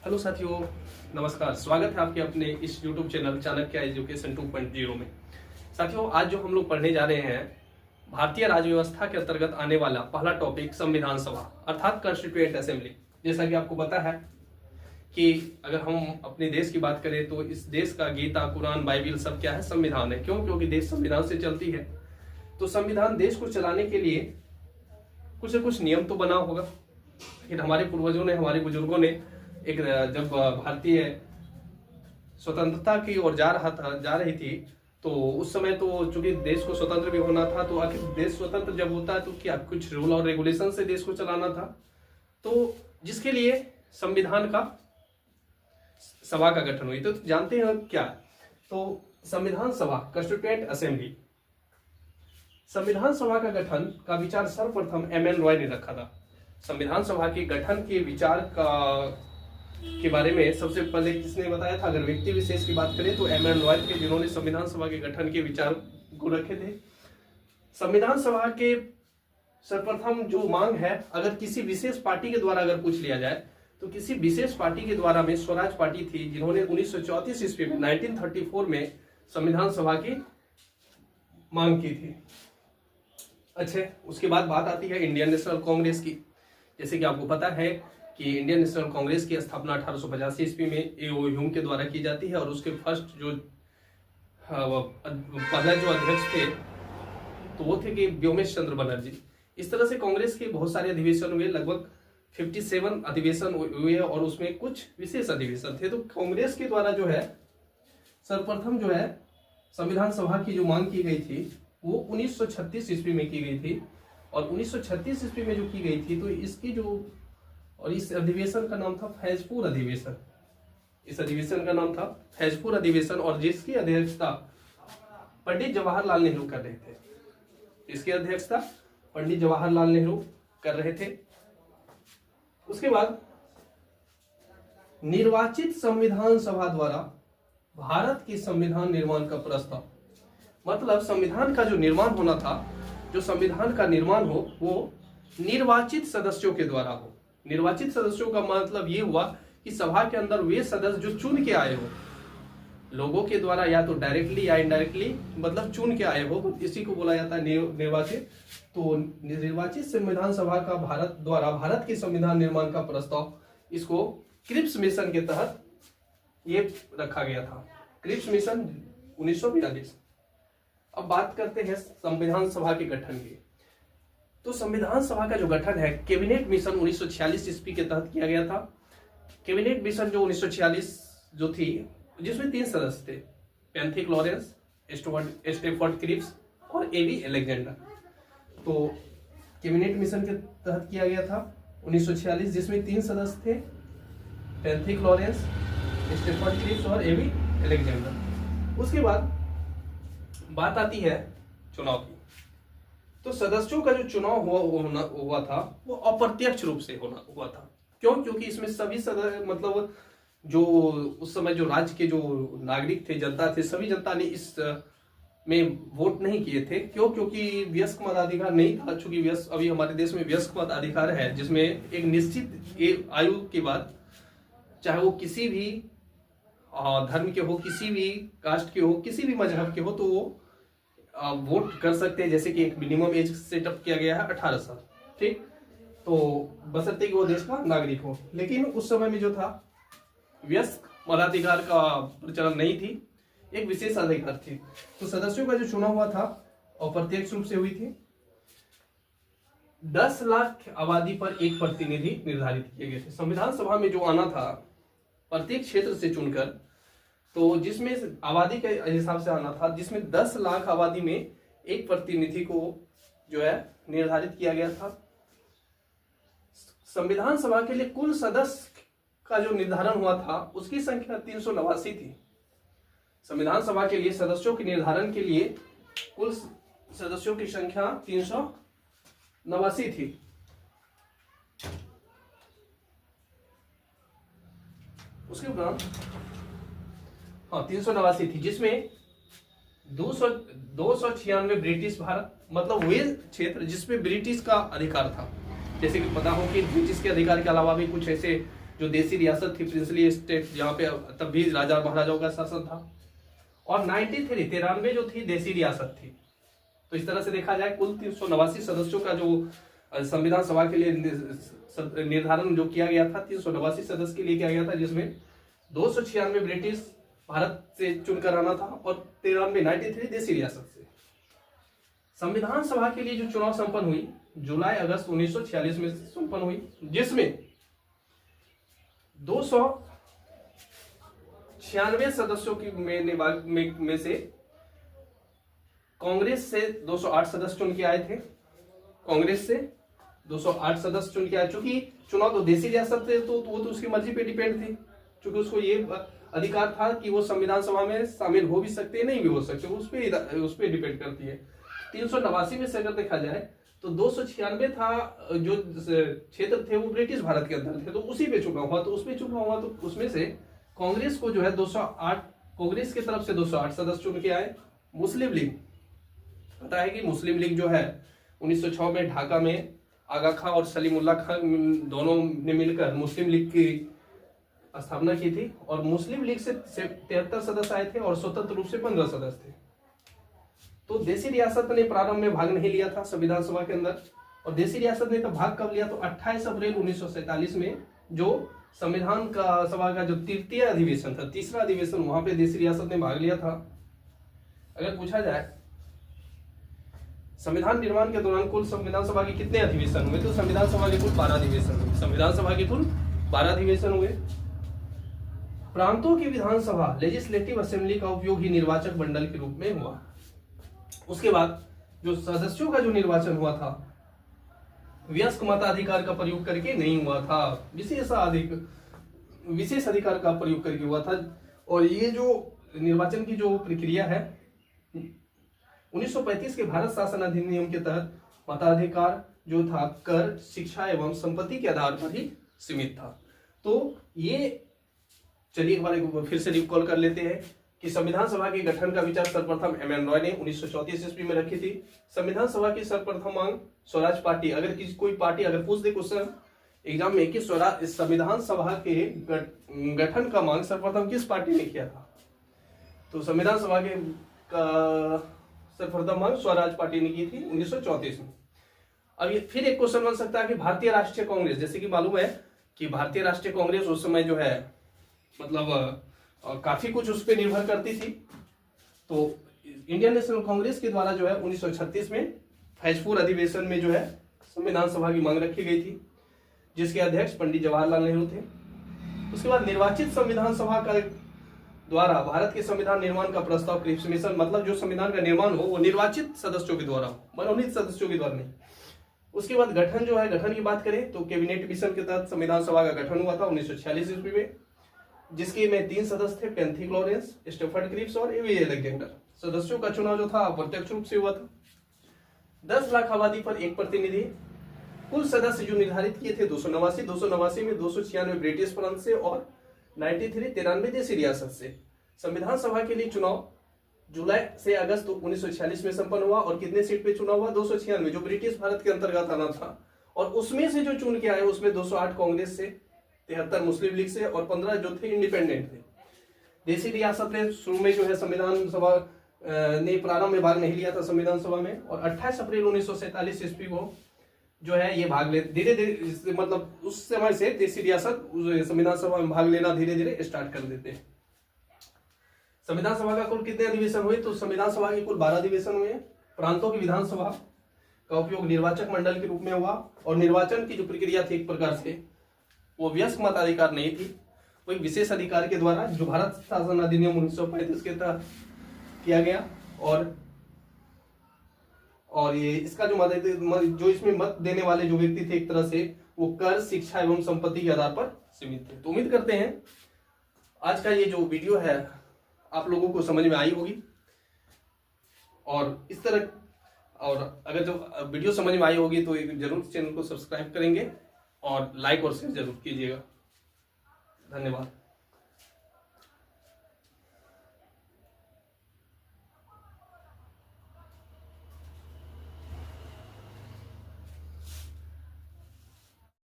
Hello साथियों, नमस्कार। स्वागत है आपके अपने इस YouTube चैनल चाणक्य एजुकेशन 2.0 में। साथियों, आज जो हम लोग पढ़ने जा रहे हैं, भारतीय राज्य व्यवस्था के अंतर्गत आने वाला पहला टॉपिक संविधान सभा अर्थात कॉन्स्टिट्यूएंट असेंबली। जैसा कि आपको पता है कि अगर हम अपने देश की बात करें तो इस देश का गीता, कुरान, बाइबिल सब क्या है? संविधान है। क्यों? क्योंकि देश संविधान से चलती है। तो संविधान देश को चलाने के लिए कुछ न कुछ नियम तो बना होगा। लेकिन हमारे पूर्वजों ने, हमारे बुजुर्गों ने एक जब भारतीय स्वतंत्रता की ओर जा रही थी, तो उस समय तो चूंकि देश को स्वतंत्र भी होना था, तो आखिर देश स्वतंत्र जब होता है तो क्या कुछ रूल और रेगुलेशन से देश को चलाना था, तो जिसके लिए संविधान का सभा का गठन हुई। तो जानते हैं क्या? तो संविधान सभा, कॉन्स्टिट्यूएंट असेंबली, संविधान सभा का गठन का विचार सर्वप्रथम एम.एन. रॉय ने रखा था। संविधान सभा के गठन के विचार के बारे में सबसे पहले किसने बताया था? अगर व्यक्ति विशेष की बात करें तो एम.एन. रॉय थे, जिन्होंने संविधान सभा के गठन के विचार को रखे थे। संविधान सभा के सर्वप्रथम जो मांग है, अगर किसी विशेष पार्टी के द्वारा अगर पूछ लिया जाए तो किसी विशेष पार्टी के द्वारा में स्वराज पार्टी थी, जिन्होंने 1934 ईस्वी में 1934 में संविधान सभा की मांग की थी। अच्छा, उसके बाद बात आती है इंडियन नेशनल कांग्रेस की। जैसे कि आपको पता है कि इंडियन नेशनल कांग्रेस की स्थापना 1885 ईस्वी में ए.ओ. ह्यूम के द्वारा की जाती है, और उसके फर्स्ट जो पहला जो अध्यक्ष थे तो वो थे कि व्योमेश चंद्र बनर्जी। इस तरह से कांग्रेस के बहुत सारे अधिवेशन हुए, लगभग 57 अधिवेशन हुए, और उसमें कुछ विशेष अधिवेशन थे। तो कांग्रेस के द्वारा जो है सर्वप्रथम जो है संविधान सभा की जो मांग की गई थी वो 1936 ईस्वी में की गई थी, और 1936 ईस्वी में जो की गई थी तो इसकी जो और इस अधिवेशन का नाम था फैजपुर अधिवेशन। इस अधिवेशन का नाम था फैजपुर अधिवेशन, और जिसकी अध्यक्षता पंडित जवाहरलाल नेहरू कर रहे थे। इसकी अध्यक्षता पंडित जवाहरलाल नेहरू कर रहे थे। उसके बाद निर्वाचित संविधान सभा द्वारा भारत के संविधान निर्माण का प्रस्ताव, मतलब संविधान का जो निर्माण होना था, जो संविधान का निर्माण हो वो निर्वाचित सदस्यों के द्वारा हो। निर्वाचित सदस्यों का मतलब ये हुआ कि सभा के अंदर वे सदस्य जो चुन के आए हो, लोगों के द्वारा या तो डायरेक्टली या इनडायरेक्टली, मतलब चुन के आए हो, तो इसी को बोला जाता है निर्वाचित। तो निर्वाचित संविधान सभा का भारत द्वारा भारत के संविधान निर्माण का प्रस्ताव, इसको क्रिप्स मिशन के तहत ये रखा गया था। Cripps Mission 1942। अब बात करते हैं संविधान सभा के गठन की। तो संविधान सभा का जो गठन है कैबिनेट मिशन 1946 ईस्वी के तहत किया गया था। कैबिनेट मिशन जो 1946 जो थी, जिसमें 3 सदस्य थे, पैंथिक लॉरेंस, स्टेफर्ड क्रिप्स और ए.वी. अलेक्जेंडर। तो कैबिनेट मिशन के तहत किया गया था 1946, जिसमें 3 सदस्य थे, पैंथिक लॉरेंस, स्टेफर्ड क्रिप्स और ए.वी. अलेक्जेंडर। उसके बाद बात आती है चुनाव की। तो सदस्यों का जो चुनाव हुआ था वो अप्रत्यक्ष रूप से हुआ था। क्यों? क्योंकि इसमें सभी सदस्य, मतलब जो उस समय जो राज्य के जो नागरिक थे, जनता थे, सभी जनता ने इस में वोट नहीं किए थे। क्यों? क्योंकि वयस्क मताधिकार नहीं था। चूंकि अभी हमारे देश में वयस्क मताधिकार है, जिसमें एक निश्चित आयु के बाद, चाहे वो किसी भी धर्म के हो, किसी भी कास्ट के हो, किसी भी मजहब के हो, तो वो वोट कर सकते हैं। जैसे कि एक मिनिमम एज सेटअप किया गया है 18 साल, ठीक। तो बशर्ते कि वो देश का नागरिक हो। लेकिन उस समय में जो था वयस्क मताधिकार का प्रचलन नहीं थी, एक विशेष अधिकार थी। तो सदस्यों का जो चुनाव हुआ था अप्रत्यक्ष रूप से हुई थी। 10 लाख आबादी पर एक प्रतिनिधि निर्धारित किए गए थे। संविधान सभा में जो आना था प्रत्येक क्षेत्र से चुनकर, तो जिसमें आबादी के हिसाब से आना था, जिसमें 10 लाख आबादी में एक प्रतिनिधि को जो है निर्धारित किया गया था। संविधान सभा के लिए कुल सदस्य का जो निर्धारण हुआ था उसकी संख्या 389 थी। संविधान सभा के लिए सदस्यों के निर्धारण के लिए कुल सदस्यों की संख्या 389 थी। उसके उपरांत 389 थी, जिसमें 296 ब्रिटिश भारत, मतलब वे क्षेत्र जिसमें ब्रिटिश का अधिकार था। जैसे कि पता हो कि ब्रिटिश के अधिकार के अलावा भी कुछ ऐसे जो देसी रियासत थी, प्रिंसली स्टेट, जहाँ पे तब भी राजा महाराजाओं का शासन था। और 93 जो थी देसी रियासत थी। तो इस तरह से देखा जाए कुल 389 सदस्यों का जो संविधान सभा के लिए निर्धारण जो किया गया था, 389 सदस्य के लिए किया गया था, जिसमें 296 ब्रिटिश भारत से चुनकर आना था और 93 देसी रियासत से। संविधान सभा के लिए जो चुनाव संपन्न हुई जुलाई अगस्त 1946 में संपन्न हुई, जिसमें 296 सदस्यों की में से कांग्रेस से 208 सदस्य चुन के आए थे। कांग्रेस से 208 सदस्य चुन के आए। चूंकि चुनाव तो देसी रियासत थे तो वो तो उसकी मर्जी पे डिपेंड थी, क्योंकि उसको ये अधिकार था कि वो संविधान सभा में शामिल हो भी सकते हैं, नहीं भी हो सकते, उस पे डिपेंड करती है। 389 में से अगर देखा जाए तो 296 था जो क्षेत्र थे वो ब्रिटिश भारत के अंदर थे, तो उसी पे चुनाव हुआ। तो उसमें चुनाव हुआ तो उसमें से कांग्रेस को जो है 208, कांग्रेस की तरफ से 208 सदस्य चुन के आए। मुस्लिम लीग, पता है कि मुस्लिम लीग जो है 1906 में ढाका में आगा खां और सलीमुल्लाह खान दोनों ने मिलकर मुस्लिम लीग की स्थापना की थी। और मुस्लिम लीग से 73 सदस्य आए थे और स्वतंत्र रूप से 15 सदस्य थे। तो देसी रियासत ने प्रारंभ में भाग नहीं लिया था संविधान सभा के अंदर। और देसी रियासत ने तो भाग कब लिया, तो 28 अप्रैल 1947 में जो संविधान का सभा का जो तृतीय अधिवेशन था, तीसरा अधिवेशन, वहां पे देसी रियासत ने भाग लिया था। अगर पूछा जाए संविधान निर्माण के दौरान कुल संविधान सभा के कितने अधिवेशन हुए, तो संविधान सभा के कुल 12 अधिवेशन हुए। संविधान सभा के कुल 12 अधिवेशन हुए। प्रांतों की विधानसभा लेजिस्लेटिव असेंबली का उपयोग ही निर्वाचक मंडल के रूप में हुआ। उसके बाद जो सदस्यों का जो निर्वाचन हुआ था वयस्क मताधिकार का प्रयोग करके नहीं हुआ था, विशेष अधिकार का प्रयोग करके हुआ था। और ये जो निर्वाचन की जो प्रक्रिया है 1935 के भारत शासन अधिनियम के तहत मताधिकार जो था कर, शिक्षा एवं संपत्ति के आधार पर ही सीमित था। तो ये चलिए एक बार फिर से रिकॉल कर लेते हैं कि संविधान सभा के गठन का विचार सर्वप्रथम एम.एन. रॉय ने 1934 ईस्वी में रखी थी। संविधान सभा की सर्वप्रथम मांग स्वराज पार्टी, अगर किसी कोई पार्टी अगर पूछ दे क्वेश्चन एग्जाम में कि स्वराज संविधान सभा के गठन का मांग सर्वप्रथम किस पार्टी ने किया था, तो संविधान सभा के सर्वप्रथम मांग स्वराज पार्टी ने की थी 1934 में। अब ये फिर एक क्वेश्चन बन सकता है कि भारतीय राष्ट्रीय कांग्रेस, जैसे कि मालूम है कि भारतीय राष्ट्रीय कांग्रेस उस समय जो है मतलब काफी कुछ उस पर निर्भर करती थी। तो इंडियन नेशनल कांग्रेस के द्वारा जो है 1936 में फैजपुर अधिवेशन में जो है संविधान सभा की मांग रखी गई थी, जिसके अध्यक्ष पंडित जवाहरलाल नेहरू थे। उसके बाद निर्वाचित संविधान सभा का द्वारा भारत के संविधान निर्माण का प्रस्ताव क्रिप्समिशन, मतलब जो संविधान का निर्माण हो वो निर्वाचित सदस्यों के द्वारा हो, मनोनीत सदस्यों के द्वारा नहीं। उसके बाद गठन जो है, गठन की बात करें तो कैबिनेट मिशन के तहत संविधान सभा का गठन हुआ था 1946 ईस्वी में, जिसके में 3 सदस्य थे, पेंथिक लॉरेंस, स्टेफर्ड क्रिप्स और एवी अलेक्जेंडर। सदस्यों का चुनाव जो था अप्रत्यक्ष रूप से हुआ था। 10 लाख आबादी पर एक प्रतिनिधि। कुल सदस्य जो निर्धारित किए थे 289 में 296 ब्रिटिश प्रांत से और 93 देसी रियासत से। संविधान सभा के लिए चुनाव जुलाई से अगस्त 1946 में संपन्न हुआ और कितने सीट पे चुनाव हुआ, 296, जो ब्रिटिश भारत के अंतर्गत आना था। और उसमें से जो चुन के आए उसमें 208 कांग्रेस से, 73 मुस्लिम लीग से और 15 जो थे इंडिपेंडेंट थे। देसी रियासत ने शुरू में जो है संविधान सभा ने प्रारंभ में भाग नहीं लिया था संविधान सभा में, और 28 अप्रैल 1947 ईस्वी को जो है ये भाग ले धीरे धीरे, मतलब उस समय से देसी रियासत संविधान सभा में भाग लेना धीरे धीरे स्टार्ट कर देते हैं। संविधान सभा का कुल कितने अधिवेशन हुए, तो संविधान सभा के कुल 12 अधिवेशन हुए। प्रांतों की विधानसभा का उपयोग निर्वाचक मंडल के रूप में हुआ और निर्वाचन की जो प्रक्रिया थी एक प्रकार से वो वयस्क मताधिकार नहीं थी, वो एक विशेष अधिकार के द्वारा जो भारत शासन अधिनियम 1935 के तहत किया गया। और ये इसका जो इसमें मत देने वाले जो व्यक्ति थे एक तरह से वो कर, शिक्षा एवं संपत्ति के आधार पर सीमित थे। तो उम्मीद करते हैं आज का ये जो वीडियो है आप लोगों को समझ में आई होगी। और इस तरह, और अगर जो वीडियो समझ में आई होगी तो जरूर चैनल को सब्सक्राइब करेंगे और लाइक और शेयर जरूर कीजिएगा। धन्यवाद।